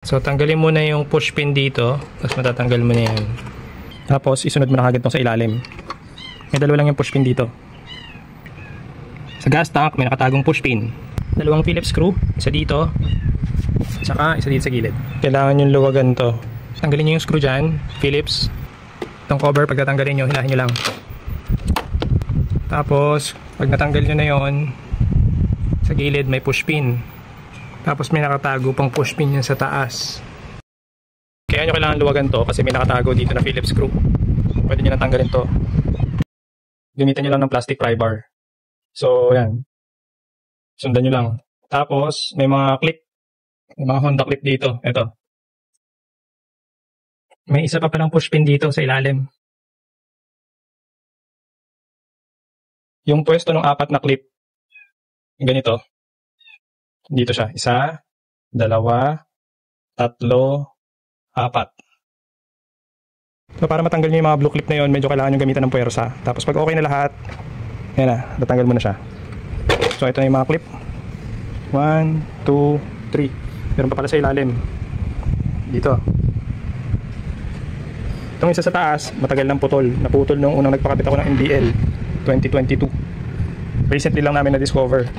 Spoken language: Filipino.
So tanggalin mo na yung push pin dito, tapos matatanggal mo na yan. Tapos isunod mo na kagad tong sa ilalim. May dalawa lang yung push pin dito. Sa gas tank may nakatagong push pin. Dalawang Phillips screw, isa dito, saka isa dito sa gilid. Kailangan yung luwagan to. Tanggalin nyo yung screw dyan, Phillips. Itong cover, pag natanggalin nyo, hilahin nyo lang. Tapos, pag natanggal nyo na yon, sa gilid may push pin. Tapos may nakatago pang push pin yan sa taas. Kaya nyo kailangan luwagan to kasi may nakatago dito na Phillips screw. Pwede nyo natanggalin to. Gamitan nyo lang ng plastic pry bar. So, yan. Sundan nyo lang. Tapos, may mga clip. May mga Honda clip dito. Ito. May isa pa palang push pin dito sa ilalim. Yung pwesto ng apat na clip. Ganito. Dito siya. Isa, dalawa, tatlo, apat. So, para matanggal nyo yung mga blue clip na yun, medyo kailangan nyo gamitan ng puwersa. Tapos, pag okay na lahat, yan na. Natanggal mo na siya. So, ito na yung mga clip. 1, 2, 3. Meron pa pala sa ilalim. Dito. Itong isa sa taas, matagal ng putol. Naputol nung unang nagpakabit ako ng NBL 2022. Recently lang namin na-discover.